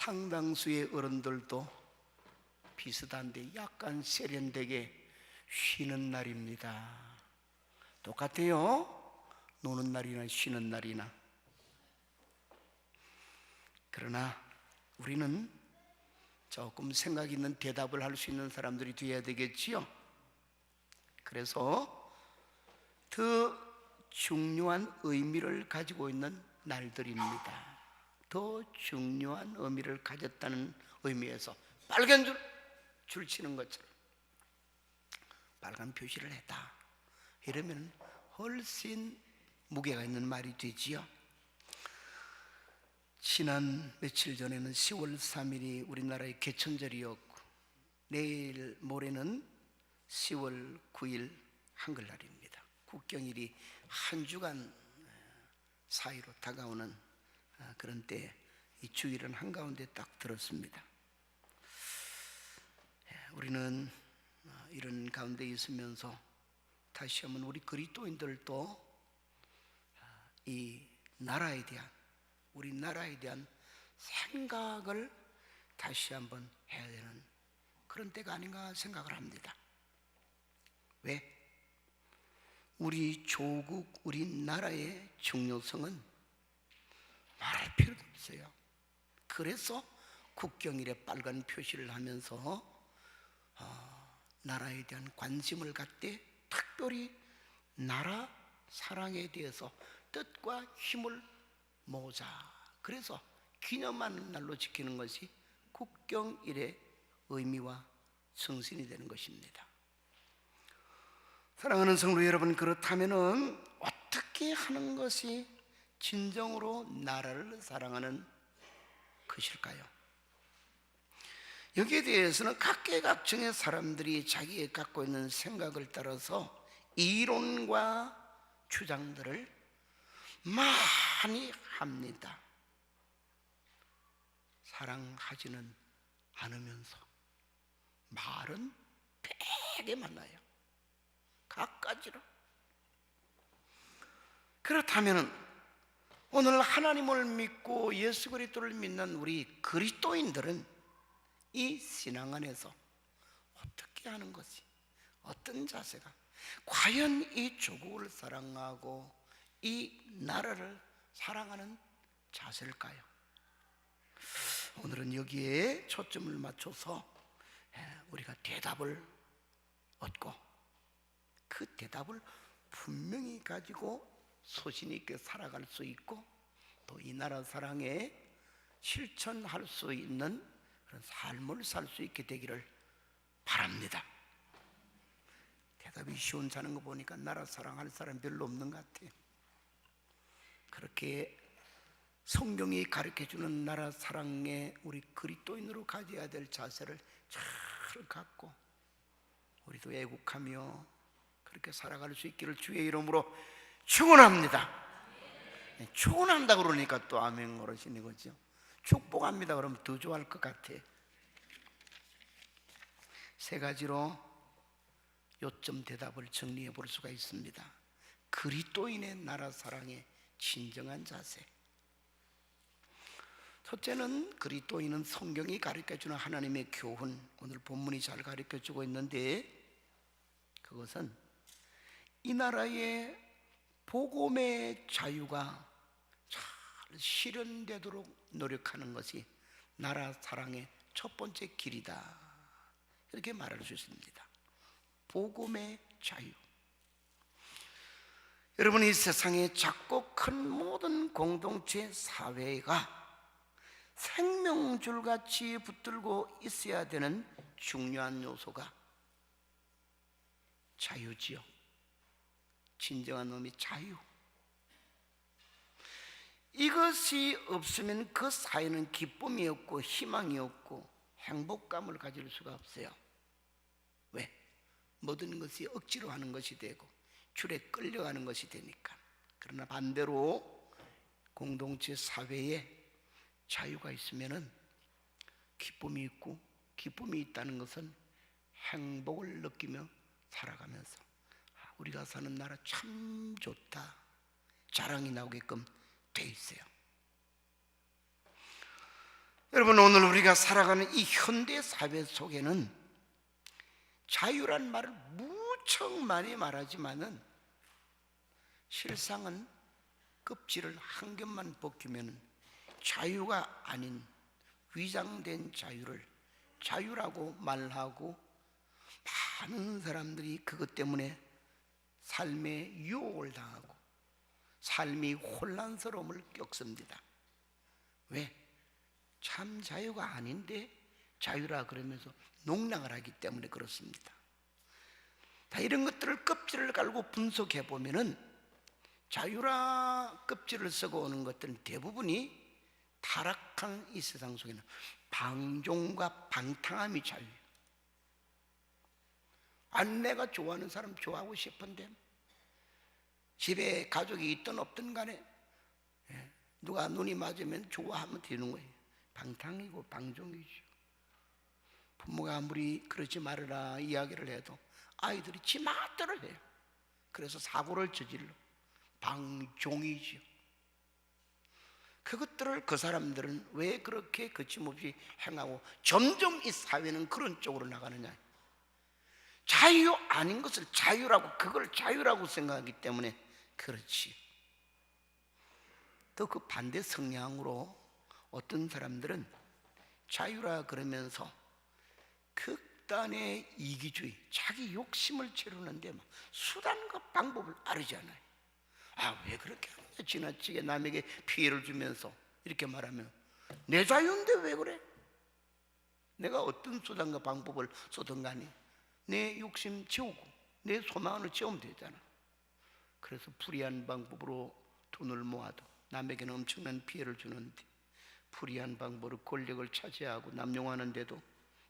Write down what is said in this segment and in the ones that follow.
상당수의 어른들도 비슷한데 약간 세련되게 쉬는 날입니다. 똑같아요. 노는 날이나 쉬는 날이나. 그러나 우리는 조금 생각 있는 대답을 할 수 있는 사람들이 되어야 되겠지요. 그래서 더 중요한 의미를 가지고 있는 날들입니다. 더 중요한 의미를 가졌다는 의미에서 빨간 줄 치는 것처럼 빨간 표시를 했다. 이러면 훨씬 무게가 있는 말이 되지요. 지난 며칠 전에는 10월 3일이 우리나라의 개천절이었고 내일 모레는 10월 9일 한글날입니다. 국경일이 한 주간 사이로 다가오는 그런 때 이 주일은 한가운데 딱 들었습니다. 우리는 이런 가운데 있으면서 다시 한번 우리 그리스도인들도 이 나라에 대한, 우리나라에 대한 생각을 다시 한번 해야 되는 그런 때가 아닌가 생각을 합니다. 왜? 우리 조국, 우리나라의 중요성은 말할 필요도 없어요. 그래서 국경일에 빨간 표시를 하면서 나라에 대한 관심을 갖되 특별히 나라 사랑에 대해서 뜻과 힘을 모으자. 그래서 기념하는 날로 지키는 것이 국경일의 의미와 정신이 되는 것입니다. 사랑하는 성도 여러분, 그렇다면은 어떻게 하는 것이 진정으로 나라를 사랑하는 것일까요? 여기에 대해서는 각계각층의 사람들이 자기가 갖고 있는 생각을 따라서 이론과 주장들을 많이 합니다. 사랑하지는 않으면서 말은 되게 많아요. 각가지로. 그렇다면 오늘 하나님을 믿고 예수 그리스도를 믿는 우리 그리스도인들은 이 신앙 안에서 어떻게 하는 것이, 어떤 자세가 과연 이 조국을 사랑하고 이 나라를 사랑하는 자세일까요? 오늘은 여기에 초점을 맞춰서 우리가 대답을 얻고 그 대답을 분명히 가지고 소신 있게 살아갈 수 있고 또 이 나라 사랑에 실천할 수 있는 그런 삶을 살 수 있게 되기를 바랍니다. 대답이 시원찮은 거 보니까 나라 사랑할 사람 별로 없는 것 같아요. 그렇게 성경이 가르쳐주는 나라 사랑에 우리 그리스도인으로 가져야 될 자세를 잘 갖고 우리도 애국하며 그렇게 살아갈 수 있기를 주의 이름으로 축원합니다. 축원한다 그러니까 또 아멘 그러시는 거죠. 축복합니다 그러면 더 좋아할 것 같아. 세 가지로 요점 대답을 정리해 볼 수가 있습니다. 그리스도인의 나라 사랑의 진정한 자세. 첫째는 그리스도인은 성경이 가르쳐주는 하나님의 교훈, 오늘 본문이 잘 가르쳐주고 있는데 그것은 이 나라의 복음의 자유가 잘 실현되도록 노력하는 것이 나라 사랑의 첫 번째 길이다. 이렇게 말할 수 있습니다. 복음의 자유. 여러분, 이 세상에 작고 큰 모든 공동체 사회가 생명줄같이 붙들고 있어야 되는 중요한 요소가 자유지요. 진정한 의미 자유. 이것이 없으면 그 사회는 기쁨이 없고 희망이 없고 행복감을 가질 수가 없어요. 왜? 모든 것이 억지로 하는 것이 되고 줄에 끌려가는 것이 되니까. 그러나 반대로 공동체 사회에 자유가 있으면은 기쁨이 있고, 기쁨이 있다는 것은 행복을 느끼며 살아가면서 우리가 사는 나라 참 좋다 자랑이 나오게끔 돼 있어요. 여러분, 오늘 우리가 살아가는 이 현대 사회 속에는 자유란 말을 무척 많이 말하지만은 실상은 껍질을 한 겹만 벗기면 자유가 아닌 위장된 자유를 자유라고 말하고, 많은 사람들이 그것 때문에 삶의 유혹을 당하고 삶이 혼란스러움을 겪습니다. 왜? 참 자유가 아닌데 자유라 그러면서 농락을 하기 때문에 그렇습니다. 다 이런 것들을 껍질을 깔고 분석해 보면은 자유라 껍질을 쓰고 오는 것들은 대부분이 타락한 이 세상 속에는 방종과 방탕함이 자유예요. 아내가 좋아하는 사람 좋아하고 싶은데, 집에 가족이 있든 없든 간에 누가 눈이 맞으면 좋아하면 되는 거예요. 방탕이고 방종이죠. 부모가 아무리 그러지 말아라 이야기를 해도 아이들이 지 마음대로 해요. 그래서 사고를 저질러 방종이죠. 그것들을 그 사람들은 왜 그렇게 거침없이 행하고 점점 이 사회는 그런 쪽으로 나가느냐? 자유 아닌 것을 자유라고, 그걸 자유라고 생각하기 때문에 그렇지. 또 그 반대 성향으로 어떤 사람들은 자유라 그러면서 극단의 이기주의, 자기 욕심을 채우는데 막 수단과 방법을 아르지 않아요. 왜 그렇게 하느냐, 지나치게 남에게 피해를 주면서 이렇게 말하면 내 자유인데 왜 그래? 내가 어떤 수단과 방법을 쓰든 간에 내 욕심 채우고 내 소망을 채우면 되잖아. 그래서 불의한 방법으로 돈을 모아도 남에게는 엄청난 피해를 주는데, 불의한 방법으로 권력을 차지하고 남용하는데도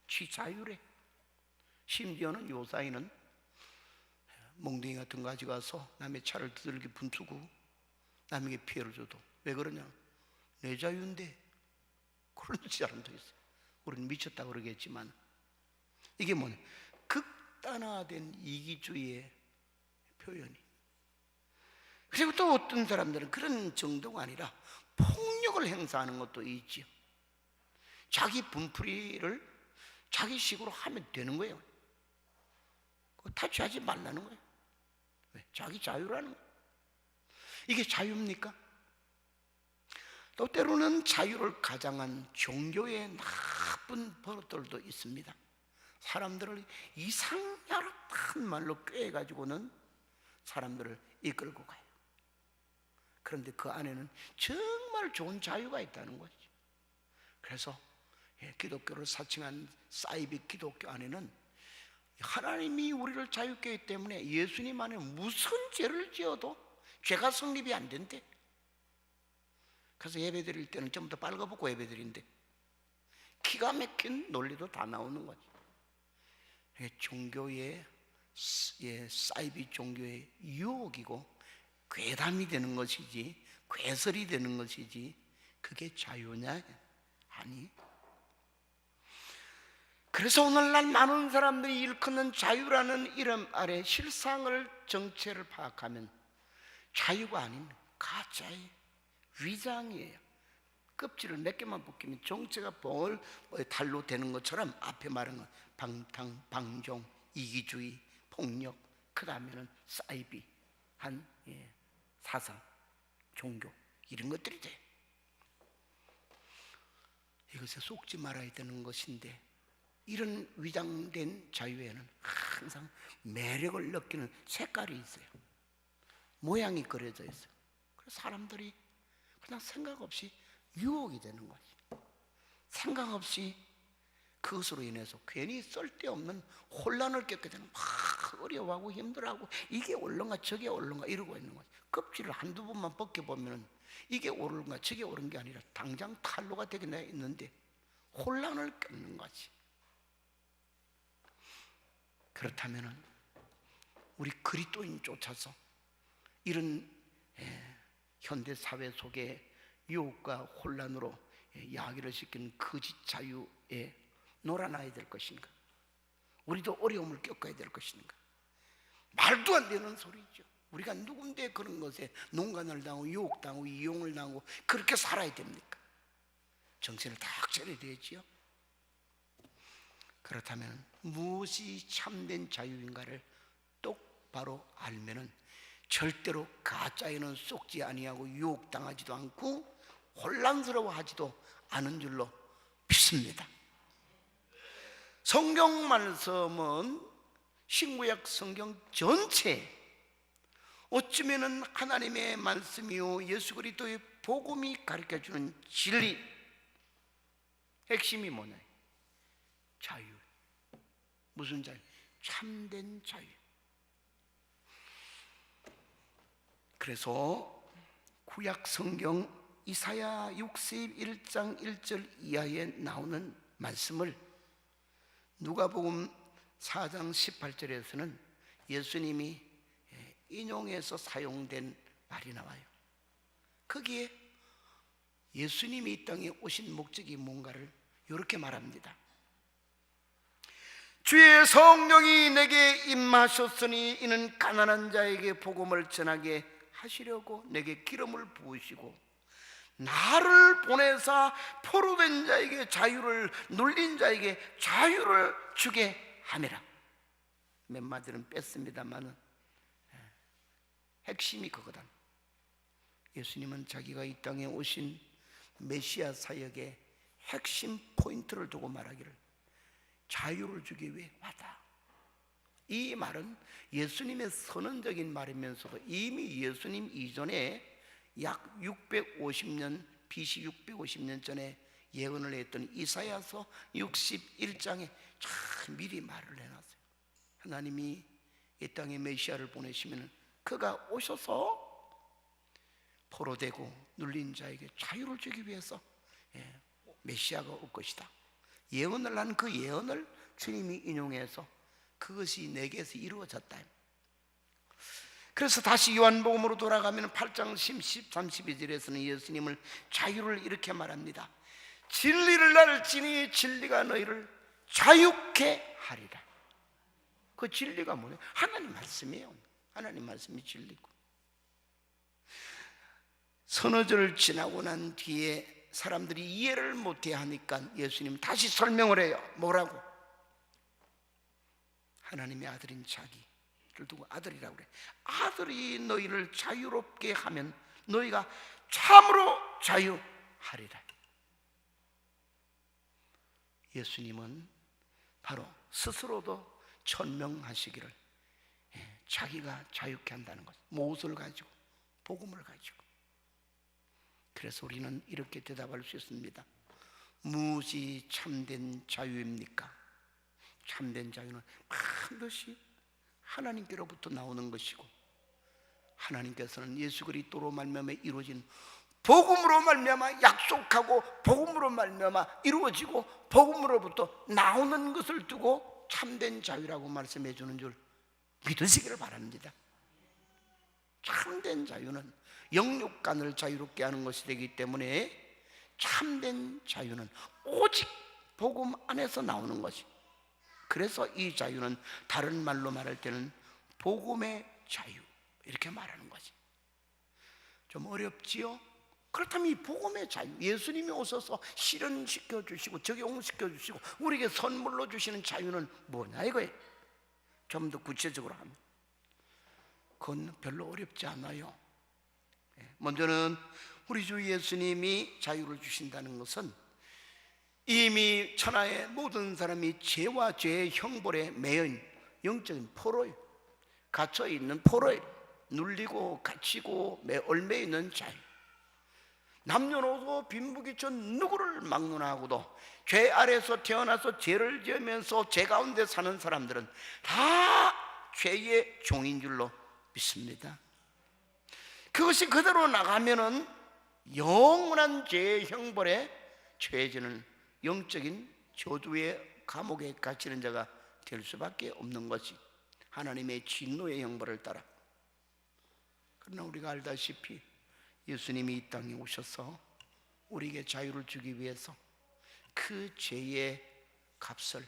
지 자유래. 심지어는 요사이는 몽둥이 같은 거 가져가서 남의 차를 두들겨 분투고 남에게 피해를 줘도 왜 그러냐? 내 자유인데. 그런 사람도 있어요. 우리는 미쳤다 그러겠지만 이게 뭐냐? 극단화된 이기주의의 표현이. 그리고 또 어떤 사람들은 그런 정도가 아니라 폭력을 행사하는 것도 있지요. 자기 분풀이를 자기 식으로 하면 되는 거예요. 타치하지 말라는 거예요. 왜? 자기 자유라는 거예요. 이게 자유입니까? 또 때로는 자유를 가장한 종교의 나쁜 버릇들도 있습니다. 사람들을 이상야릇한 말로 꾀해가지고는 사람들을 이끌고 가요. 그런데 그 안에는 정말 좋은 자유가 있다는 거죠. 그래서 기독교를 사칭한 사이비 기독교 안에는 하나님이 우리를 자유케 했기 때문에 예수님 안에 무슨 죄를 지어도 죄가 성립이 안 된대. 그래서 예배 드릴 때는 전부 다 빨가벗고 예배 드린대. 기가 막힌 논리도 다 나오는 거지. 종교의 사이비 종교의 유혹이고 괴담이 되는 것이지, 괴설이 되는 것이지, 그게 자유냐? 아니. 그래서 오늘날 많은 사람들이 일컫는 자유라는 이름 아래 실상을, 정체를 파악하면 자유가 아닌 가짜의 위장이에요. 껍질을 몇 개만 벗기면 정체가 달로 되는 것처럼 앞에 말한 건 방탕, 방종, 이기주의, 폭력, 그 다음에는 사이비한 사상, 종교, 이런 것들이 돼. 이것에 속지 말아야 되는 것인데, 이런 위장된 자유에는 항상 매력을 느끼는 색깔이 있어요. 모양이 그려져 있어요. 그래서 사람들이 그냥 생각 없이 유혹이 되는 거지. 생각 없이 그것으로 인해서 괜히 쓸데없는 혼란을 겪게 되는, 막 어려워하고 힘들어하고 이게 옳은가 저게 옳은가 이러고 있는 거지. 껍질을 한두 번만 벗겨보면 이게 옳은가 저게 옳은 게 아니라 당장 탄로가 되게 돼 있는데 혼란을 겪는 거지. 그렇다면 우리 그리스도인 쫓아서 이런 현대 사회 속에 유혹과 혼란으로 야기를 시키는 거짓 자유에 놀아나야 될 것인가? 우리도 어려움을 겪어야 될 것인가? 말도 안 되는 소리죠. 우리가 누군데 그런 것에 농간을 당하고 유혹당하고 이용을 당하고 그렇게 살아야 됩니까? 정신을 딱 차려야 되지요. 그렇다면 무엇이 참된 자유인가를 똑바로 알면은 절대로 가짜에는 속지 아니하고 유혹당하지도 않고 혼란스러워하지도 않은 줄로 믿습니다. 성경 말씀은 신구약 성경 전체 어쩌면은 하나님의 말씀이요 예수 그리스도의 복음이 가르쳐주는 진리, 핵심이 뭐냐? 자유. 무슨 자유? 참된 자유. 그래서 구약 성경 이사야 61장 1절 이하에 나오는 말씀을 누가복음 4장 18절에서는 예수님이 인용해서 사용된 말이 나와요. 거기에 예수님이 이 땅에 오신 목적이 뭔가를 이렇게 말합니다. 주의 성령이 내게 임하셨으니 이는 가난한 자에게 복음을 전하게 하시려고 내게 기름을 부으시고 나를 보내사 포로된 자에게 자유를, 눌린 자에게 자유를 주게 함이라. 몇 마디는 뺐습니다만은 핵심이 그거다. 예수님은 자기가 이 땅에 오신 메시아 사역의 핵심 포인트를 두고 말하기를 자유를 주기 위해 왔다. 이 말은 예수님의 선언적인 말이면서도 이미 예수님 이전에 약 650년, BC 650년 전에 예언을 했던 이사야서 61장에 참 미리 말을 해놨어요. 하나님이 이 땅에 메시아를 보내시면 그가 오셔서 포로되고 눌린 자에게 자유를 주기 위해서 메시아가 올 것이다. 예언을 한 그 예언을 주님이 인용해서 그것이 내게서 이루어졌다. 그래서 다시 요한복음으로 돌아가면 8장 32절에서는 예수님을 자유를 이렇게 말합니다. 진리를 알지니 진리가 너희를 자유케 하리라. 그 진리가 뭐냐? 하나님 말씀이에요. 하나님 말씀이 진리고. 서너 절 지나고 난 뒤에 사람들이 이해를 못해 하니까 예수님 다시 설명을 해요. 뭐라고? 하나님의 아들인 자기를 두고 아들이라고 그래. 아들이 너희를 자유롭게 하면 너희가 참으로 자유하리라. 예수님은 바로 스스로도 천명하시기를 자기가 자유케 한다는 것. 무엇을 가지고? 복음을 가지고. 그래서 우리는 이렇게 대답할 수 있습니다. 무엇이 참된 자유입니까? 참된 자유는 반드시 하나님께로부터 나오는 것이고 하나님께서는 예수 그리스도로 말미암아 이루어진 복음으로 말미암아 약속하고 복음으로 말미암아 이루어지고 복음으로부터 나오는 것을 두고 참된 자유라고 말씀해 주는 줄 믿으시기를 바랍니다. 참된 자유는 영육간을 자유롭게 하는 것이 되기 때문에 참된 자유는 오직 복음 안에서 나오는 것이. 그래서 이 자유는 다른 말로 말할 때는 복음의 자유 이렇게 말하는 거지. 좀 어렵지요? 그렇다면 이 복음의 자유, 예수님이 오셔서 실현시켜 주시고 적용시켜 주시고 우리에게 선물로 주시는 자유는 뭐냐 이거예요. 좀 더 구체적으로 하면 그건 별로 어렵지 않아요. 먼저는 우리 주 예수님이 자유를 주신다는 것은 이미 천하의 모든 사람이 죄와 죄의 형벌에 매인 영적인 포로예요. 갇혀있는 포로예요. 눌리고 갇히고 얽매 있는 자유. 남녀노소 빈부귀천 누구를 막론하고도 죄 아래서 태어나서 죄를 지으면서 죄 가운데 사는 사람들은 다 죄의 종인 줄로 믿습니다. 그것이 그대로 나가면은 영원한 죄의 형벌에 처해지는 영적인 저주의 감옥에 갇히는 자가 될 수밖에 없는 것이 하나님의 진노의 형벌을 따라. 그러나 우리가 알다시피 예수님이 이 땅에 오셔서 우리에게 자유를 주기 위해서 그 죄의 값을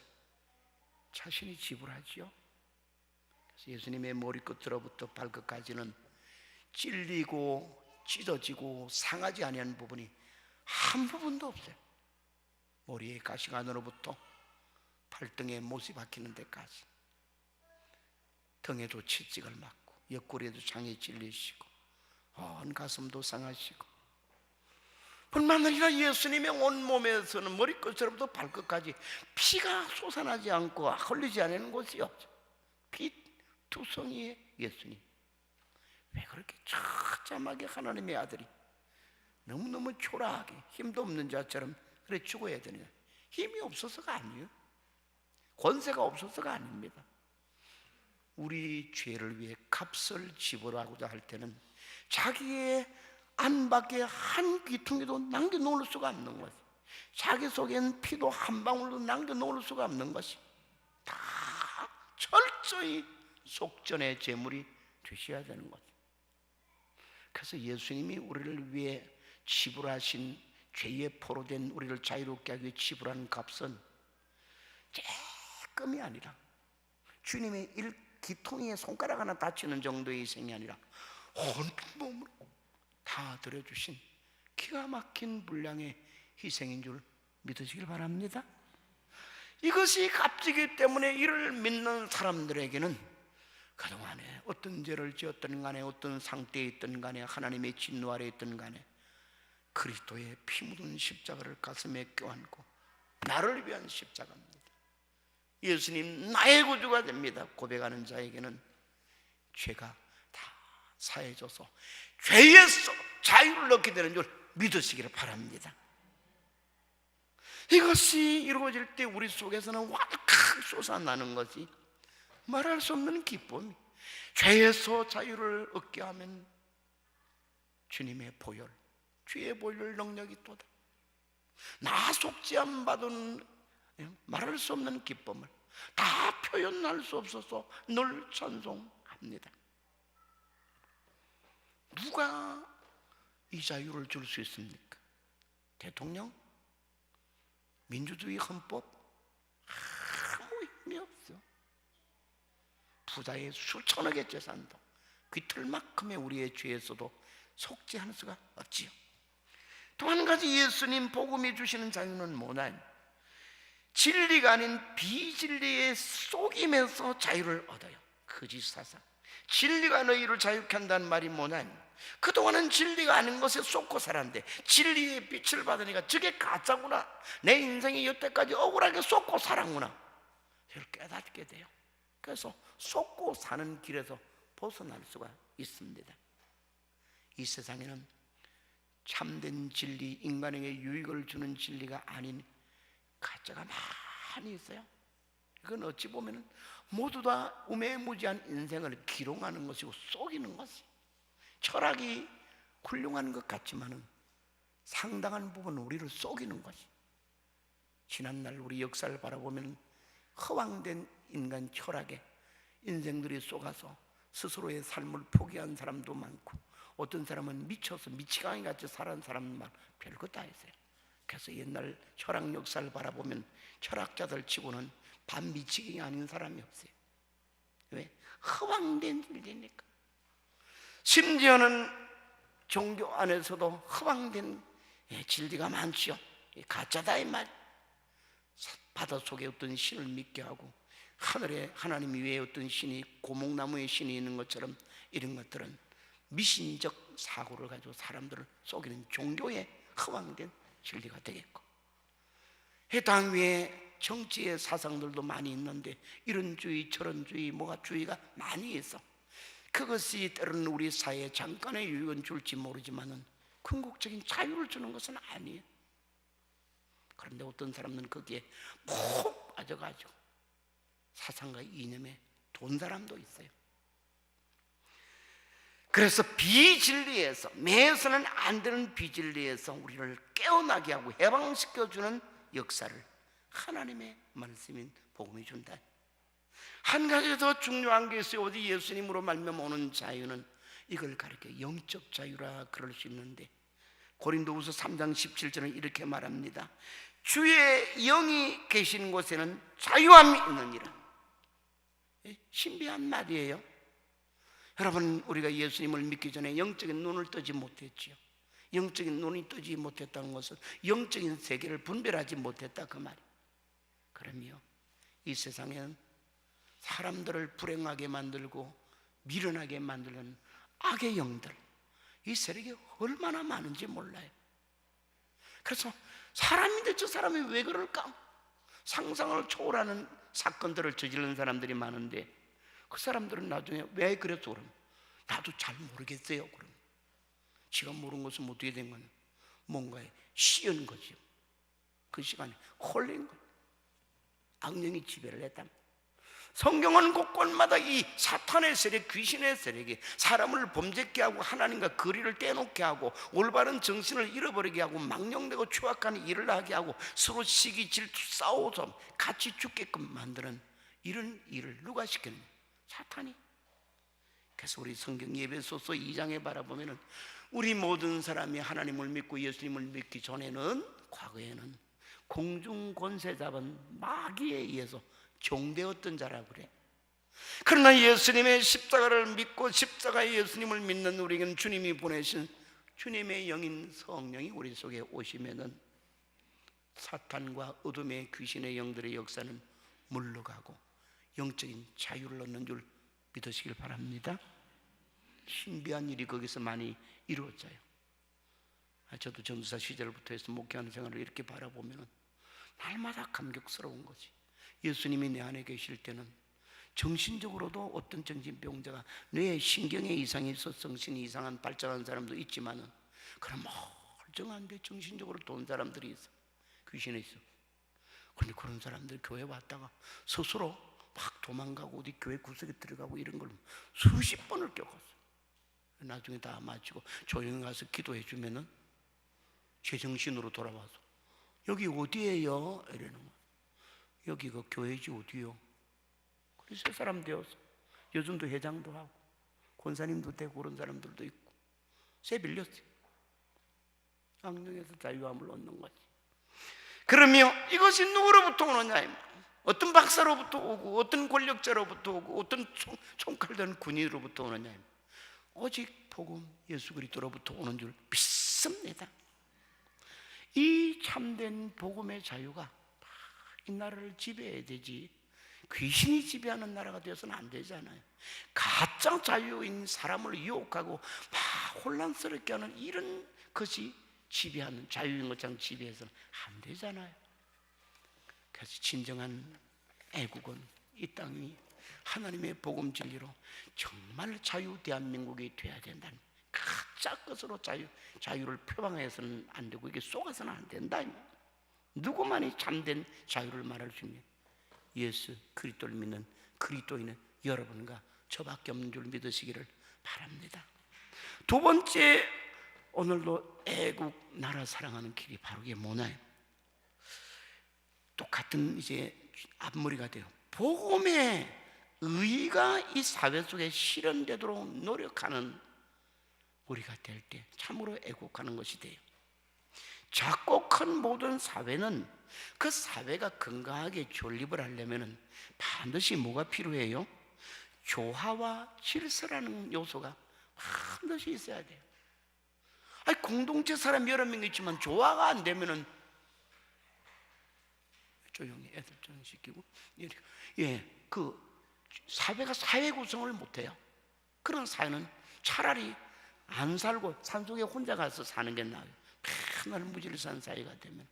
자신이 지불하지요. 그래서 예수님의 머리끝으로부터 발끝까지는 찔리고 찢어지고 상하지 아니한 부분이 한 부분도 없어요. 머리에 가시관으로부터 발등에 못이 박히는 데까지, 등에도 채찍을 맞고 옆구리에도 창에 찔리시고 온 가슴도 상하시고, 뿐만 아니라 예수님의 온몸에서는 머리끝으로부터 발끝까지 피가 솟아나지 않고 흘리지 않는 곳이 없죠. 피투성이의 예수님, 왜 그렇게 처참하게 하나님의 아들이 너무너무 초라하게 힘도 없는 자처럼 그래 죽어야 되느냐? 힘이 없어서가 아니에요. 권세가 없어서가 아닙니다. 우리 죄를 위해 값을 지불하고자 할 때는 자기의 안밖에 한 귀퉁이도 남겨놓을 수가 없는 것이, 자기 속엔 피도 한 방울도 남겨놓을 수가 없는 것이 다 철저히 속전의 제물이 되셔야 되는 것. 그래서 예수님이 우리를 위해 지불하신, 죄의 포로된 우리를 자유롭게 하기 위해 지불한 값은 조금이 아니라, 주님의 귀퉁이에 손가락 하나 다치는 정도의 희생이 아니라 온몸으로 다 드려주신 기가 막힌 분량의 희생인 줄 믿으시길 바랍니다. 이것이 값이기 때문에 이를 믿는 사람들에게는 그동안에 어떤 죄를 지었든 간에, 어떤 상태에 있든 간에, 하나님의 진노 아래 있든 간에 그리스도의 피 묻은 십자가를 가슴에 껴안고 나를 위한 십자가입니다, 예수님 나의 구주가 됩니다 고백하는 자에게는 죄가 다 사해져서 죄에서 자유를 얻게 되는 줄 믿으시기를 바랍니다. 이것이 이루어질 때 우리 속에서는 왈칵 솟아나는 것이 말할 수 없는 기쁨이, 죄에서 자유를 얻게 하면 주님의 보혈, 주의 보혈 능력이 또다, 나 속지 않 받은 말할 수 없는 기쁨을 다 표현할 수 없어서 늘 찬송합니다. 누가 이 자유를 줄 수 있습니까? 대통령? 민주주의 헌법? 아무 힘이 없어. 부자의 수천억의 재산도 귀틀만큼의 우리의 죄에서도 속지 않을 수가 없지요. 또 한 가지 예수님 복음이 주시는 자유는 뭐냐? 진리가 아닌 비진리에 속임에서 자유를 얻어요. 거짓 사상. 진리가 너희를 자유케 한다는 말이 뭐냐? 그동안은 진리가 아닌 것에 속고 살았는데 진리의 빛을 받으니까 저게 가짜구나, 내 인생이 여태까지 억울하게 속고 살았구나, 이걸 깨닫게 돼요. 그래서 속고 사는 길에서 벗어날 수가 있습니다. 이 세상에는 참된 진리, 인간에게 유익을 주는 진리가 아닌 가짜가 많이 있어요. 이건 어찌 보면 모두 다 우매무지한 인생을 기롱하는 것이고 속이는 것이, 철학이 훌륭한 것 같지만은 상당한 부분 우리를 속이는 것이. 지난날 우리 역사를 바라보면 허황된 인간 철학에 인생들이 속아서 스스로의 삶을 포기한 사람도 많고, 어떤 사람은 미쳐서 미치광이 같이 살아온 사람은 막 별것 다 했어요. 그래서 옛날 철학 역사를 바라보면 철학자들 치고는 반미치광이 아닌 사람이 없어요. 왜? 허황된 진리니까. 심지어는 종교 안에서도 허황된 진리가 많지요. 가짜다 이 말. 바닷속에 어떤 신을 믿게 하고 하늘에 하나님 위에 어떤 신이, 고목나무에 신이 있는 것처럼, 이런 것들은 미신적 사고를 가지고 사람들을 속이는 종교의 허황된 진리가 되겠고, 해당 위에 정치의 사상들도 많이 있는데 이런 주의 저런 주의 뭐가 주의가 많이 있어. 그것이 때로는 우리 사회에 잠깐의 유익은 줄지 모르지만은 궁극적인 자유를 주는 것은 아니에요. 그런데 어떤 사람은 거기에 푹 빠져가지고 사상과 이념에 돈 사람도 있어요. 그래서 비진리에서, 매해서는 안 되는 비진리에서 우리를 깨어나게 하고 해방시켜주는 역사를 하나님의 말씀인 복음이 준다. 한 가지 더 중요한 게 있어요. 어디 예수님으로 말미암아 오는 자유는 이걸 가르쳐 영적 자유라 그럴 수 있는데, 고린도후서 3장 17절은 이렇게 말합니다. 주의 영이 계신 곳에는 자유함이 있느니라. 신비한 말이에요. 여러분, 우리가 예수님을 믿기 전에 영적인 눈을 뜨지 못했지요. 영적인 눈이 뜨지 못했다는 것은 영적인 세계를 분별하지 못했다 그 말이에요. 그러면 이 세상에는 사람들을 불행하게 만들고 미련하게 만드는 악의 영들, 이 세력이 얼마나 많은지 몰라요. 그래서 사람인데 저 사람이 왜 그럴까? 상상을 초월하는 사건들을 저지르는 사람들이 많은데 그 사람들은 나중에 왜 그랬어 그럼? 나도 잘 모르겠어요. 그럼 지가 모르는 것은 어떻게 된 거냐? 뭔가에 씌은 거죠. 그 시간에 홀린 거예요. 악령이 지배를 했다. 성경은 곳곳마다 이 사탄의 세력, 귀신의 세력이 사람을 범죄케 하고 하나님과 거리를 떼놓게 하고 올바른 정신을 잃어버리게 하고 망령되고 추악한 일을 하게 하고 서로 시기 질투 싸워서 같이 죽게끔 만드는 이런 일을 누가 시켰느냐? 사탄이. 그래서 우리 성경 예배소서 2장에 바라보면은 우리 모든 사람이 하나님을 믿고 예수님을 믿기 전에는, 과거에는 공중 권세 잡은 마귀에 의해서 종되었던 자라고 그래. 그러나 예수님의 십자가를 믿고 십자가의 예수님을 믿는 우리에게는 주님이 보내신 주님의 영인 성령이 우리 속에 오시면은 사탄과 어둠의 귀신의 영들의 역사는 물러가고 영적인 자유를 얻는 줄 믿으시길 바랍니다. 신비한 일이 거기서 많이 이루어져요. 저도 전도사 시절부터 해서 목회하는 생활을 이렇게 바라보면 날마다 감격스러운 거지. 예수님이 내 안에 계실 때는 정신적으로도 어떤 정신병자가 뇌에 신경에 이상이 있어서 정신이 이상한 발작한 사람도 있지만은 그런 멀쩡한데 정신적으로 돈 사람들이 있어. 귀신이 있어. 그런데 그런 사람들 교회 왔다가 스스로 막 도망가고 어디 교회 구석에 들어가고 이런 걸 수십 번을 겪었어. 나중에 다 마치고 조용히 가서 기도해 주면은 제정신으로 돌아와서 여기 어디예요? 이러는 거야. 여기가 교회지 어디요? 그래서 세 사람 되어서 요즘도 회장도 하고 권사님도 되고 그런 사람들도 있고 새 빌렸어요. 악령에서 자유함을 얻는 거지. 그러면 이것이 누구로부터 오느냐? 어떤 박사로부터 오고 어떤 권력자로부터 오고 어떤 총칼된 군인으로부터 오느냐? 오직 복음 예수 그리스도로부터 오는 줄 믿습니다. 이 참된 복음의 자유가 이 나라를 지배해야 되지 귀신이 지배하는 나라가 되어서는 안 되잖아요. 가짜 자유인 사람을 유혹하고 막 혼란스럽게 하는 이런 것이 지배하는 자유인 것처럼 지배해서는 안 되잖아요. 그래서 진정한 애국은 이 땅이 하나님의 복음 진리로 정말 자유 대한민국이 돼야 된다는 가짜 것으로 자유를 표방해서는 안 되고 이게 속아서는 안 된다. 누구만이 참된 자유를 말할 수 있냐? 예수 그리스도를 믿는 그리스도인은 여러분과 저밖에 없는 줄 믿으시기를 바랍니다. 두 번째, 오늘도 애국 나라 사랑하는 길이 바로 이게 뭐냐요? 똑같은 이제 앞머리가 돼요. 복음의 의의가 이 사회 속에 실현되도록 노력하는 우리가 될 때 참으로 애국하는 것이 돼요. 작고 큰 모든 사회는 그 사회가 건강하게 존립을 하려면 반드시 뭐가 필요해요? 조화와 질서라는 요소가 반드시 있어야 돼요. 아니, 공동체 사람 여러 명 있지만 조화가 안 되면은 조용히 애들 좀 시키고 그 사회가 사회 구성을 못해요. 그런 사회는 차라리 안 살고 산속에 혼자 가서 사는 게 나아요. 맨날 무지를 산 사회가 되면.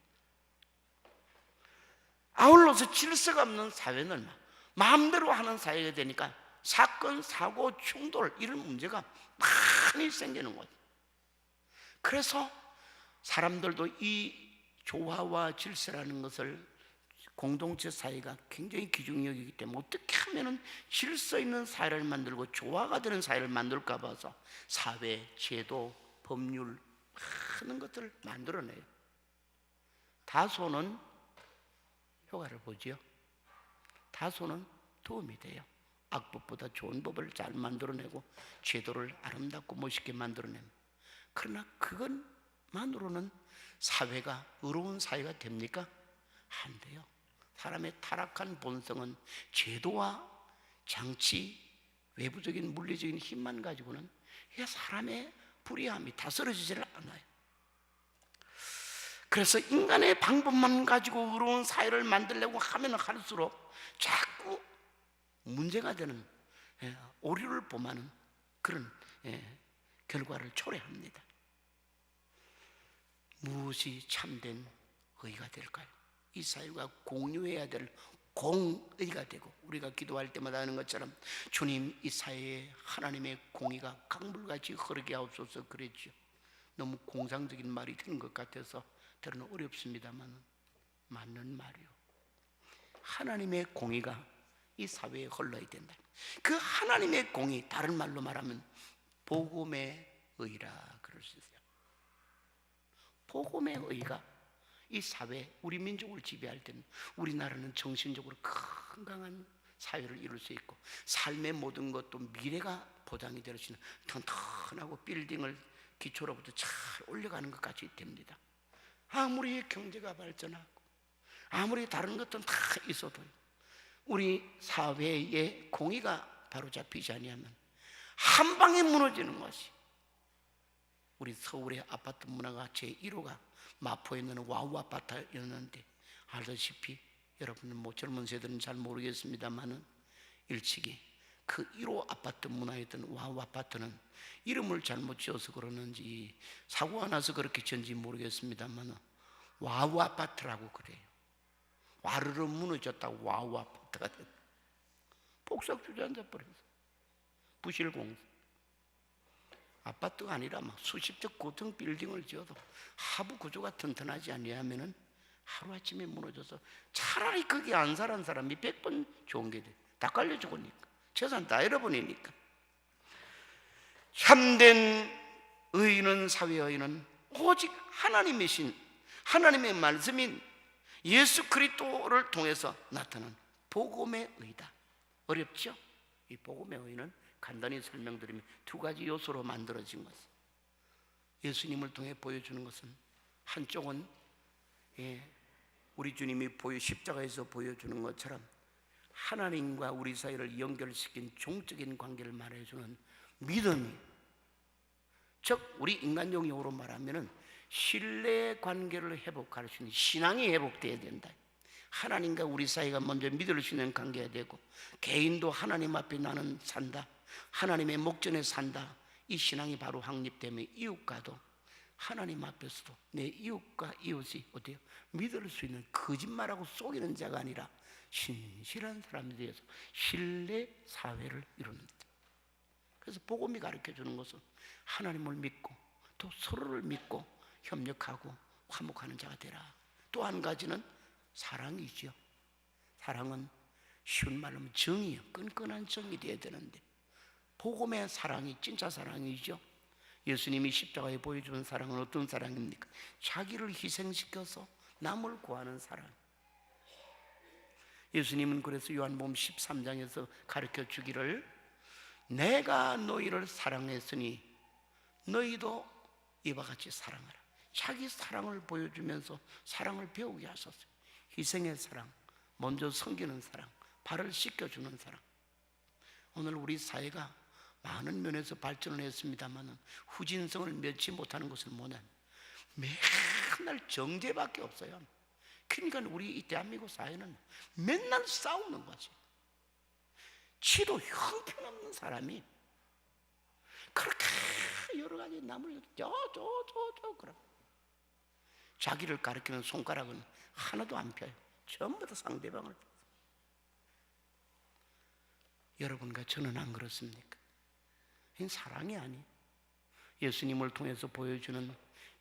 아울러서 질서가 없는 사회는 마음대로 하는 사회가 되니까 사건, 사고, 충돌 이런 문제가 많이 생기는 거죠. 그래서 사람들도 이 조화와 질서라는 것을 공동체 사회가 굉장히 귀중히 여기기 때문에 어떻게 하면 질서 있는 사회를 만들고 조화가 되는 사회를 만들까 봐서 사회, 제도, 법률 많은 것들을 만들어내요. 다소는 효과를 보지요. 다소는 도움이 돼요. 악법보다 좋은 법을 잘 만들어내고 제도를 아름답고 멋있게 만들어냅니다. 그러나 그것만으로는 사회가 의로운 사회가 됩니까? 안 돼요. 사람의 타락한 본성은 제도와 장치, 외부적인 물리적인 힘만 가지고는 사람의 불의함이 다스려지질 않아요. 그래서 인간의 방법만 가지고 의로운 사회를 만들려고 하면 할수록 자꾸 문제가 되는, 오류를 범하는 그런 결과를 초래합니다. 무엇이 참된 의가 될까요? 이 사회가 공유해야 될 공의가 되고, 우리가 기도할 때마다 하는 것처럼 주님, 이 사회에 하나님의 공의가 강물같이 흐르게 하옵소서 그랬죠. 너무 공상적인 말이 되는 것 같아서 때로는 어렵습니다만 맞는 말이요. 하나님의 공의가 이 사회에 흘러야 된다. 그 하나님의 공의, 다른 말로 말하면 복음의 의라 그럴 수 있어요. 복음의 의가 이 사회, 우리 민족을 지배할 때는 우리나라는 정신적으로 건강한 사회를 이룰 수 있고, 삶의 모든 것도 미래가 보장이 될 수 있는 튼튼하고 빌딩을 기초로부터 잘 올려가는 것까지 됩니다. 아무리 경제가 발전하고 아무리 다른 것들은 다 있어도 우리 사회의 공의가 바로 잡히지 아니하면 한 방에 무너지는 것이, 우리 서울의 아파트 문화가 제1호가 마포에 있는 와우 아파트였는데, 알다시피 여러분은 뭐 젊은 세대는 잘 모르겠습니다만은 일찍이 그 1호 아파트 문화였던 와우 아파트는 이름을 잘못 지어서 그러는지 사고가 나서 그렇게 지은지 모르겠습니다만 와우 아파트라고 그래요. 와르르 무너졌다고 와우 아파트가 됐다. 폭삭 주저앉아 버려서 부실공사. 아파트가 아니라 막 수십 적 고층 빌딩을 지어도 하부 구조가 튼튼하지 아니하면은 하루아침에 무너져서 차라리 거기 안 살은 사람이 100번 좋은 게 돼. 다 깔려 죽으니까, 재산 다 잃어버리니까. 참된 의인은, 사회 의인은 오직 하나님의 신, 하나님의 말씀인 예수 그리스도를 통해서 나타난 복음의 의다. 어렵죠? 이 복음의 의는 간단히 설명드리면 두 가지 요소로 만들어진 것은, 예수님을 통해 보여주는 것은 한쪽은 우리 주님이 십자가에서 보여주는 것처럼 하나님과 우리 사이를 연결시킨 종적인 관계를 말해주는 믿음이, 즉 우리 인간용 용어로 말하면 신뢰 관계를 회복할 수 있는 신앙이 회복되어야 된다. 하나님과 우리 사이가 먼저 믿을 수 있는 관계가 되고, 개인도 하나님 앞에 나는 산다, 하나님의 목전에 산다, 이 신앙이 바로 확립되면 이웃과도 하나님 앞에서도 내 이웃과 이웃이 어때요? 믿을 수 있는, 거짓말하고 속이는 자가 아니라 신실한 사람에 대해서 신뢰 사회를 이룹니다. 그래서 복음이 가르쳐주는 것은 하나님을 믿고 또 서로를 믿고 협력하고 화목하는 자가 되라. 또 한 가지는 사랑이죠. 사랑은 쉬운 말로 하면 정이요, 끈끈한 정이 되어야 되는데, 복음의 사랑이 진짜 사랑이죠. 예수님이 십자가에 보여주는 사랑은 어떤 사랑입니까? 자기를 희생시켜서 남을 구하는 사랑. 예수님은 그래서 요한복음 13장에서 가르쳐 주기를, 내가 너희를 사랑했으니 너희도 이와 같이 사랑하라. 자기 사랑을 보여주면서 사랑을 배우게 하셨어요. 희생의 사랑, 먼저 섬기는 사랑, 발을 씻겨주는 사랑. 오늘 우리 사회가 많은 면에서 발전을 했습니다만 후진성을 맺지 못하는 것은 뭐냐, 맨날 정죄밖에 없어요. 그러니까 우리 이 대한민국 사회는 맨날 싸우는 거지. 치도 형편없는 사람이 그렇게 여러 가지 남을 저 그럼 자기를 가리키는 손가락은 하나도 안 펴요. 전부 다 상대방을. 여러분과 저는 안 그렇습니까? 이건 사랑이 아니에요. 예수님을 통해서 보여주는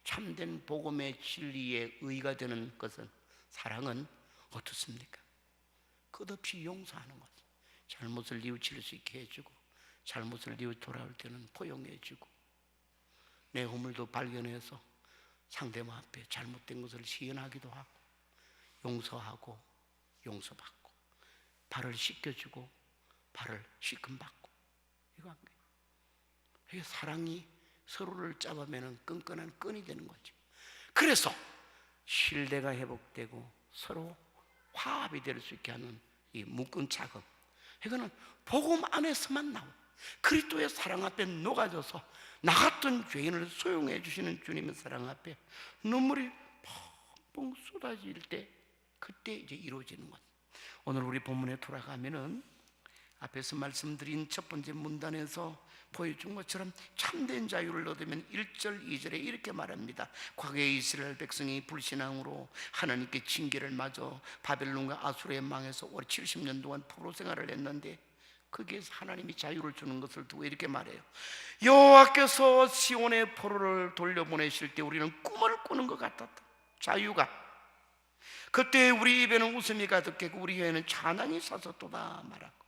참된 복음의 진리의 의가 되는 것은, 사랑은 어떻습니까? 끝없이 용서하는 것. 잘못을 뉘우칠 수 있게 해주고, 잘못을 뉘우 돌아올 때는 포용해주고, 내 허물도 발견해서 상대방 앞에 잘못된 것을 시인하기도 하고, 용서하고 용서받고, 발을 씻겨주고 발을 씻음받고, 이거 한 거예요. 이게 사랑이 서로를 잡으면 끈끈한 끈이 되는 거죠. 그래서 신뢰가 회복되고 서로 화합이 될 수 있게 하는 이 묶은 작업, 이거는 복음 안에서만 나와. 그리스도의 사랑 앞에 녹아져서 나 같은 죄인을 소용해 주시는 주님의 사랑 앞에 눈물이 뻥 쏟아질 때 그때 이제 이루어지는 것. 오늘 우리 본문에 돌아가면은 앞에서 말씀드린 첫 번째 문단에서 보여준 것처럼 참된 자유를 얻으면 1절 2절에 이렇게 말합니다. 과거의 이스라엘 백성이 불신앙으로 하나님께 징계를 맞아 바벨론과 아수르에 망해서 올 70년 동안 포로 생활을 했는데 거기에서 하나님이 자유를 주는 것을 두고 이렇게 말해요. 여호와께서 시온의 포로를 돌려보내실 때 우리는 꿈을 꾸는 것 같았다. 자유가. 그때 우리 입에는 웃음이 가득했고 우리 혀에는 찬양이 솟았도다 말하고,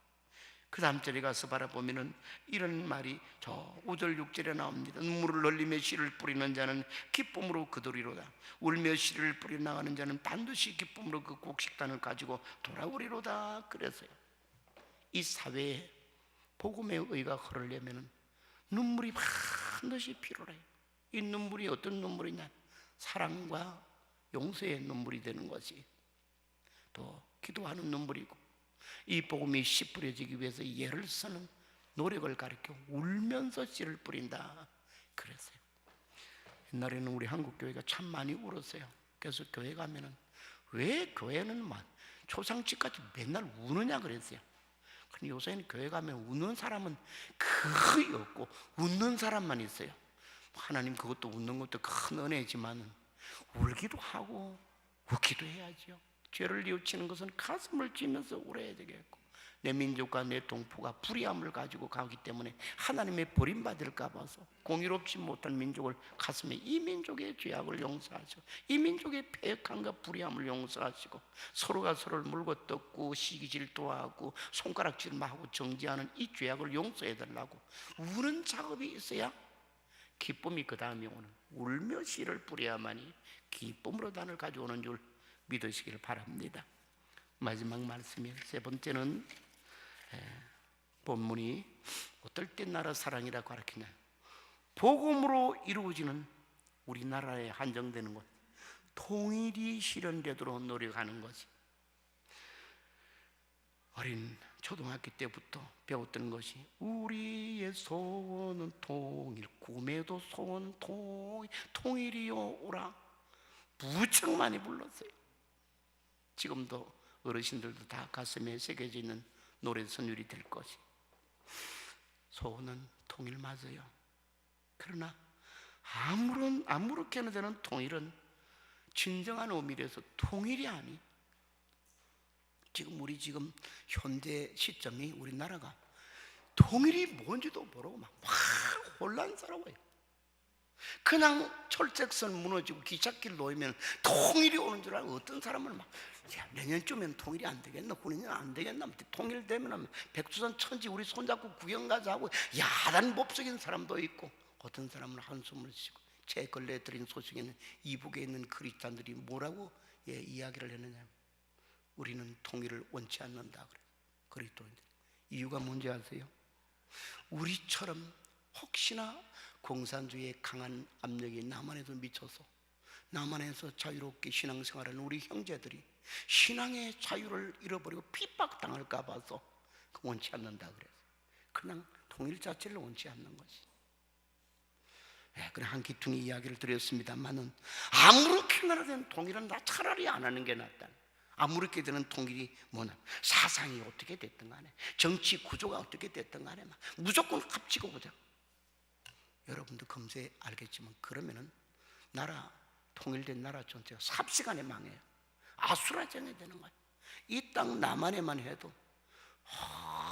그 다음 절에 가서 바라보면은 이런 말이 저 5절 6절에 나옵니다. 눈물을 흘리며 씨를 뿌리는 자는 기쁨으로 거두리로다. 울며 씨를 뿌려 나가는 자는 반드시 기쁨으로 그 곡식단을 가지고 돌아오리로다. 그래서요, 이 사회에 복음의 의가 흐르려면 눈물이 반드시 필요해요. 이 눈물이 어떤 눈물이냐? 사랑과 용서의 눈물이 되는 것이 또 기도하는 눈물이고, 이 복음이 씨 뿌려지기 위해서 예를 쓰는 노력을 가르쳐 울면서 씨를 뿌린다. 그랬어요. 옛날에는 우리 한국 교회가 참 많이 울었어요. 그래서 교회 가면은 왜 교회는 막 초상집까지 맨날 우느냐 그랬어요. 근데 요새는 교회 가면 우는 사람은 거의 없고 웃는 사람만 있어요. 하나님 그것도 웃는 것도 큰 은혜지만 울기도 하고 웃기도 해야죠. 죄를 뉘우치는 것은 가슴을 찌면서 울어야 되겠고, 내 민족과 내 동포가 불의함을 가지고 가기 때문에 하나님의 버림받을까 봐서 공의롭지 못한 민족을 가슴에, 이 민족의 죄악을 용서하시고 이 민족의 패역함과 불의함을 용서하시고 서로가 서로를 물고 뜯고 시기 질투하고 손가락질만 하고 정죄하는 이 죄악을 용서해달라고 우는 작업이 있어야 기쁨이 그 다음에 오는, 울며 씨를 뿌려야만이 기쁨으로 단을 가져오는 줄 믿으시길 바랍니다. 마지막 말씀이 세 번째는 본문이 어떨 때 나라 사랑이라고 가르치냐, 복음으로 이루어지는 우리나라에 한정되는 것, 통일이 실현되도록 노력하는 것이 어린 초등학교 때부터 배웠던 것이 우리의 소원은 통일, 꿈에도 소원 통일, 통일이요 오라 무척 많이 불렀어요. 지금도 어르신들도 다 가슴에 새겨져 있는 노래 선율이 될 것이, 소원은 통일 맞아요. 그러나 아무렇게나 되는 통일은 진정한 의미에서 통일이 아니, 지금 우리 현대 시점이 우리나라가 통일이 뭔지도 모르고 막 혼란스러워요. 그냥 철책선 무너지고 기찻길 놓이면 통일이 오는 줄 알고 어떤 사람은 막 내년쯤엔 통일이 안 되겠나, 후년은 안 되겠나, 통일되면 백두산 천지 우리 손잡고 구경 가자 하고 야단 법석인 사람도 있고, 어떤 사람은 한숨을 쉬고, 제 근래에 들은 소식에는 이북에 있는 크리스찬들이 뭐라고 이야기를 했느냐, 우리는 통일을 원치 않는다 그래요. 그리스도인들. 이유가 뭔지 아세요? 우리처럼 혹시나 공산주의의 강한 압력이 남한에도 미쳐서 남한에서 자유롭게 신앙생활하는 우리 형제들이 신앙의 자유를 잃어버리고 핍박당할까 봐서 원치 않는다 그래서 그냥 통일 자체를 원치 않는 것이. 그냥 한 기퉁이 이야기를 드렸습니다만은 아무렇게나 된 통일은 나 차라리 안 하는 게 낫다. 아무렇게 되는 통일이 뭐냐, 사상이 어떻게 됐든 간에 정치 구조가 어떻게 됐든 간에 무조건 합치고 보자. 여러분도 금세 알겠지만 그러면은 나라, 통일된 나라 전체가 삽시간에 망해요. 아수라장이 되는 거예요. 이 땅 남한에만 해도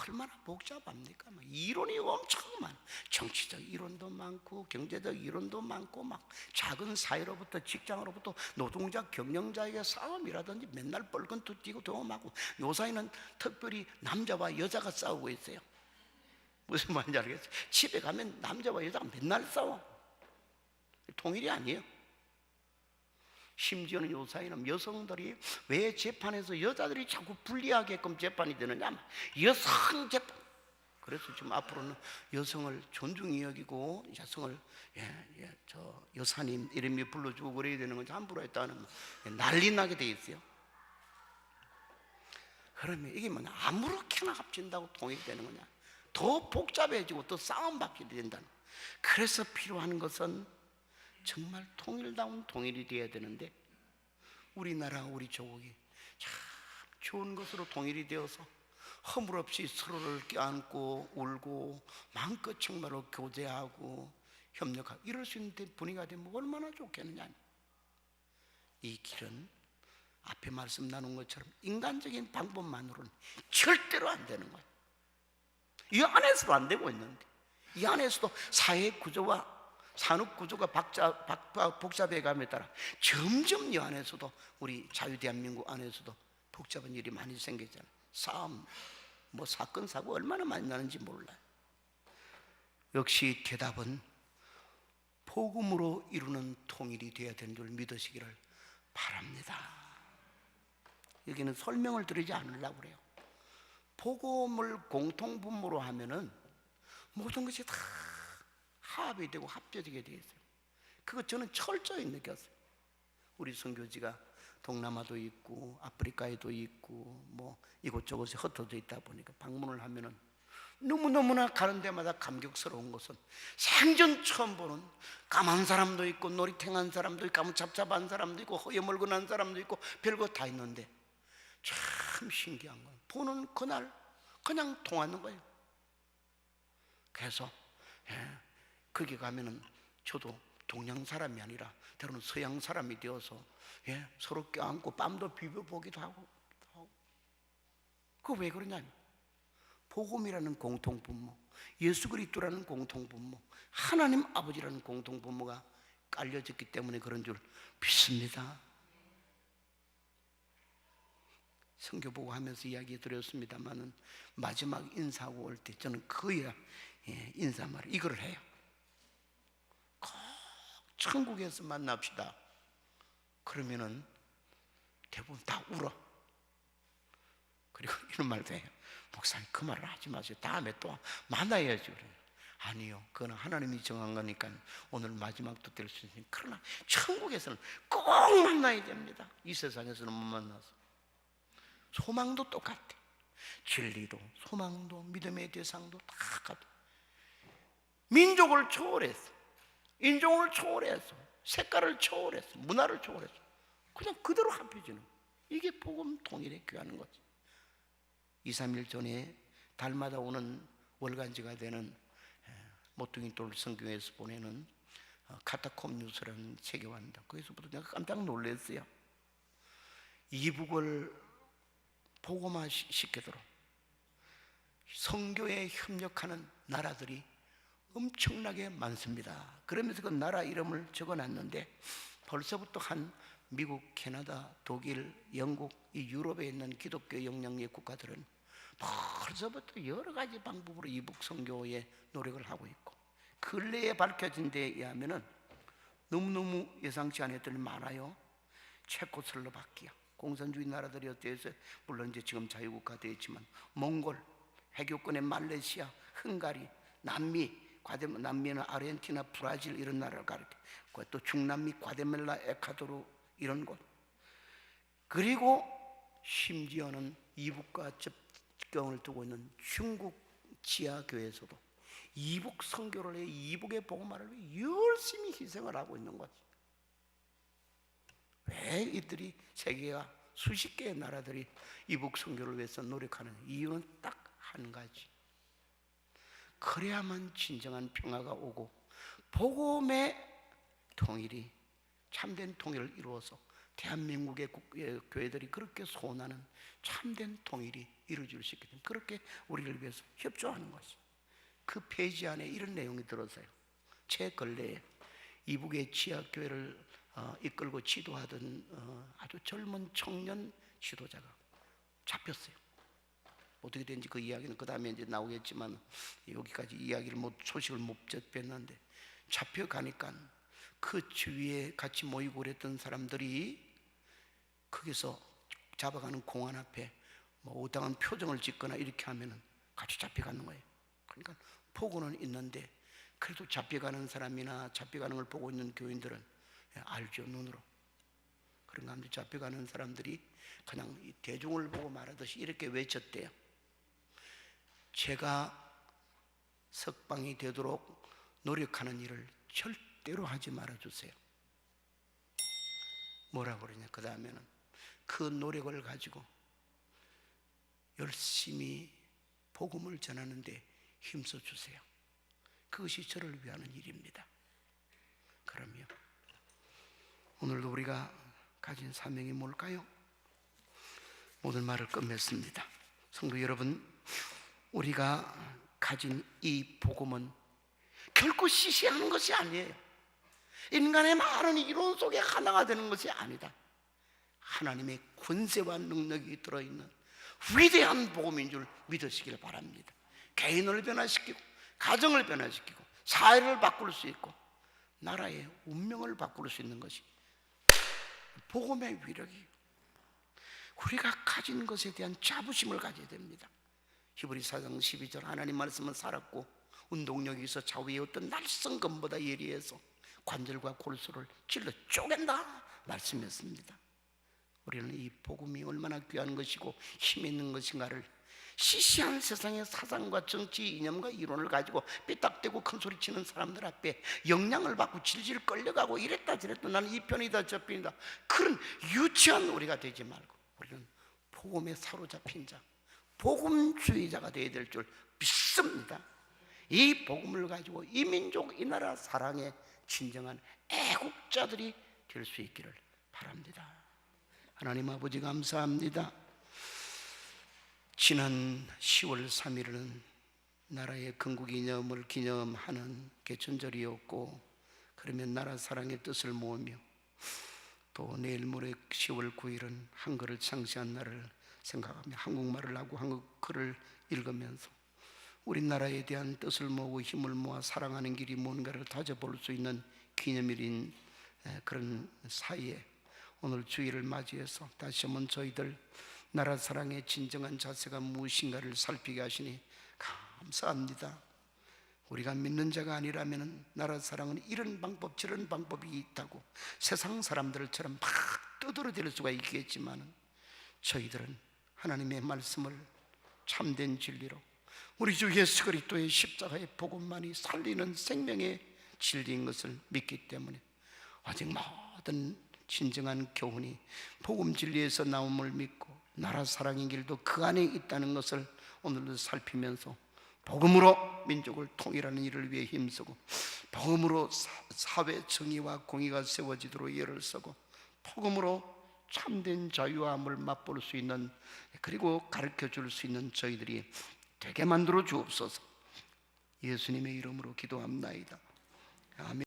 얼마나 복잡합니까? 이론이 엄청 많아. 정치적 이론도 많고 경제적 이론도 많고, 막 작은 사회로부터 직장으로부터 노동자 경영자의 싸움이라든지 맨날 뻘건투 뛰고 동험하고, 요사이는 특별히 남자와 여자가 싸우고 있어요. 무슨 말인지 알겠어요? 집에 가면 남자와 여자가 맨날 싸워. 통일이 아니에요. 심지어는 요사이는 여성들이 왜 재판에서 여자들이 자꾸 불리하게끔 재판이 되느냐, 여성 재판. 그래서 지금 앞으로는 여성을 존중히 여기고 여성을 저 여사님 이름이 불러주고 그래야 되는 건 함부로 했다는 난리 나게 돼 있어요. 그러면 이게 뭐냐, 아무렇게나 합친다고 통일되는 거냐, 더 복잡해지고 더 싸움받게 된다는. 그래서 필요한 것은 정말 통일다운 통일이 되어야 되는데, 우리나라 우리 조국이 참 좋은 것으로 통일이 되어서 허물없이 서로를 껴안고 울고 마음껏 정말로 교제하고 협력하고 이럴 수 있는 분위기가 되면 얼마나 좋겠느냐. 이 길은 앞에 말씀 나눈 것처럼 인간적인 방법만으로는 절대로 안 되는 거예요. 이 안에서도 안 되고 있는데, 이 안에서도 사회 구조와 산업 구조가 복잡해 감에 따라 점점 이 안에서도 우리 자유대한민국 안에서도 복잡한 일이 많이 생기잖아요. 싸움, 뭐 사건 사고 얼마나 많이 나는지 몰라요. 역시 대답은 복음으로 이루는 통일이 되어야 되는 줄 믿으시기를 바랍니다. 여기는 설명을 드리지 않으려고 그래요. 복음을 공통분모로 하면은 모든 것이 다 합이 되고 합쳐지게 되어 있어요. 그거 저는 철저히 느꼈어요. 우리 선교지가 동남아도 있고 아프리카에도 있고 뭐 이곳저곳에 흩어져 있다 보니까 방문을 하면은 너무너무나 가는 데마다 감격스러운 것은 생전 처음 보는 까만 사람도 있고 노리탱한 사람도 있고 까무잡잡한 사람도 있고 허여멀건한 사람도 있고 별거 다 있는데 참 신기한 건 보는 그날 그냥 통하는 거예요. 그래서 거기 가면은 저도 동양 사람이 아니라 때로는 서양 사람이 되어서 서로 껴안고 뺨도 비벼보기도 하고. 그거 왜 그러냐면 복음이라는 공통분모, 예수 그리스도라는 공통분모, 하나님 아버지라는 공통분모가 깔려졌기 때문에 그런 줄 믿습니다. 선교 보고 하면서 이야기 드렸습니다만은 마지막 인사하고 올 때 저는 거의 인사말을 이걸 해요. 꼭 천국에서 만납시다. 그러면은 대부분 다 울어. 그리고 이런 말도 해요. 목사님 그 말을 하지 마세요. 다음에 또 만나야지. 그래요. 아니요, 그건 하나님이 정한 거니까 오늘 마지막도 될 수 있으니. 그러나 천국에서는 꼭 만나야 됩니다. 이 세상에서는 못 만나서. 소망도 똑같아. 진리도 소망도 믿음의 대상도 다 같아. 민족을 초월해서, 인종을 초월해서, 색깔을 초월해서, 문화를 초월해서 그냥 그대로 합해지는, 이게 복음 통일의 귀하는 거지. 2, 3일 전에 달마다 오는 월간지가 되는 모퉁이 돌 성경에서 보내는 카타콤 뉴스라는 책이 왔는데 거기서부터 내가 깜짝 놀랐어요. 이북을 복음화 시키도록 선교에 협력하는 나라들이 엄청나게 많습니다. 그러면서 그 나라 이름을 적어놨는데 벌써부터 한 미국, 캐나다, 독일, 영국, 이 유럽에 있는 기독교 영향력 국가들은 벌써부터 여러 가지 방법으로 이북 선교에 노력을 하고 있고, 근래에 밝혀진 데에 의하면은 너무너무 예상치 않은 애들이 많아요. 체코슬로바키아, 공산주의 나라들이 어때서 물론 이제 지금 자유국가 되어 있지만 몽골, 해교권의 말레이시아, 헝가리, 남미, 남미는 아르헨티나, 브라질 이런 나라를 가리켜. 또 중남미, 과테말라, 에콰도르 이런 곳. 그리고 심지어는 이북과 접경을 두고 있는 중국 지하교회에서도 이북 선교를 해 이북의 복음화를 열심히 희생을 하고 있는 거지. 왜 이들이 세계가 수십 개의 나라들이 이북 선교를 위해서 노력하는 이유는 딱 한 가지. 그래야만 진정한 평화가 오고 복음의 통일이, 참된 통일을 이루어서 대한민국의 교회들이 그렇게 소원하는 참된 통일이 이루어질 수 있게 되면 그렇게 우리를 위해서 협조하는 것이. 그 페이지 안에 이런 내용이 들었어요. 최근래에 이북의 지하교회를 이끌고 지도하던 아주 젊은 청년 지도자가 잡혔어요. 어떻게 된지 그 이야기는 그 다음에 이제 나오겠지만 여기까지 이야기를 소식을 못 접했는데, 잡혀가니까 그 주위에 같이 모이고 그랬던 사람들이 거기서 잡아가는 공안 앞에 뭐 오당한 표정을 짓거나 이렇게 하면은 같이 잡혀가는 거예요. 그러니까 포고는 있는데 그래도 잡혀가는 사람이나 잡혀가는 걸 보고 있는 교인들은 알죠, 눈으로. 그런 가운데 잡혀가는 사람들이 그냥 대중을 보고 말하듯이 이렇게 외쳤대요. 제가 석방이 되도록 노력하는 일을 절대로 하지 말아주세요. 뭐라고 그러냐, 그 다음에는 그 노력을 가지고 열심히 복음을 전하는데 힘써 주세요. 그것이 저를 위하는 일입니다. 그러면 오늘도 우리가 가진 사명이 뭘까요? 모든 말을 끝맺습니다. 성도 여러분, 우리가 가진 이 복음은 결코 시시하는 것이 아니에요. 인간의 많은 이론 속에 하나가 되는 것이 아니다. 하나님의 권세와 능력이 들어있는 위대한 복음인 줄 믿으시길 바랍니다. 개인을 변화시키고 가정을 변화시키고 사회를 바꿀 수 있고 나라의 운명을 바꿀 수 있는 것이 복음의 위력이에요. 우리가 가진 것에 대한 자부심을 가져야 됩니다. 히브리서 4장 12절 하나님 말씀은 살았고 운동력이 있어 좌우의 어떤 날선 검보다 예리해서 관절과 골수를 찔러 쪼갠다 말씀했습니다. 우리는 이 복음이 얼마나 귀한 것이고 힘 있는 것인가를 시시한 세상의 사상과 정치 이념과 이론을 가지고 삐딱대고 큰소리치는 사람들 앞에 영향을 받고 질질 끌려가고 이랬다 저랬다 나는 이 편이다 저 편이다 그런 유치한 우리가 되지 말고 우리는 복음에 사로잡힌 자, 복음주의자가 되어야 될 줄 믿습니다. 이 복음을 가지고 이 민족 이 나라 사랑의 진정한 애국자들이 될 수 있기를 바랍니다. 하나님 아버지 감사합니다. 지난 10월 3일은 나라의 건국기념을 기념하는 개천절이었고 그러면 나라 사랑의 뜻을 모으며 또 내일 모레 10월 9일은 한글을 창시한 날을 생각하며 한국말을 하고 한국 글을 읽으면서 우리나라에 대한 뜻을 모으고 힘을 모아 사랑하는 길이 뭔가를 다져볼 수 있는 기념일인 그런 사이에 오늘 주일을 맞이해서 다시 한번 저희들 나라 사랑의 진정한 자세가 무엇인가를 살피게 하시니 감사합니다. 우리가 믿는 자가 아니라면 나라 사랑은 이런 방법 저런 방법이 있다고 세상 사람들처럼 막 떠들어댈 수가 있겠지만 저희들은 하나님의 말씀을 참된 진리로 우리 주 예수 그리스도의 십자가의 복음만이 살리는 생명의 진리인 것을 믿기 때문에 아직 모든 진정한 교훈이 복음 진리에서 나옴을 믿고 나라 사랑의 길도 그 안에 있다는 것을 오늘도 살피면서 복음으로 민족을 통일하는 일을 위해 힘쓰고 복음으로 사회 정의와 공의가 세워지도록 예를 쓰고 복음으로 참된 자유함을 맛볼 수 있는 그리고 가르쳐 줄 수 있는 저희들이 되게 만들어 주옵소서. 예수님의 이름으로 기도합나이다. 아멘.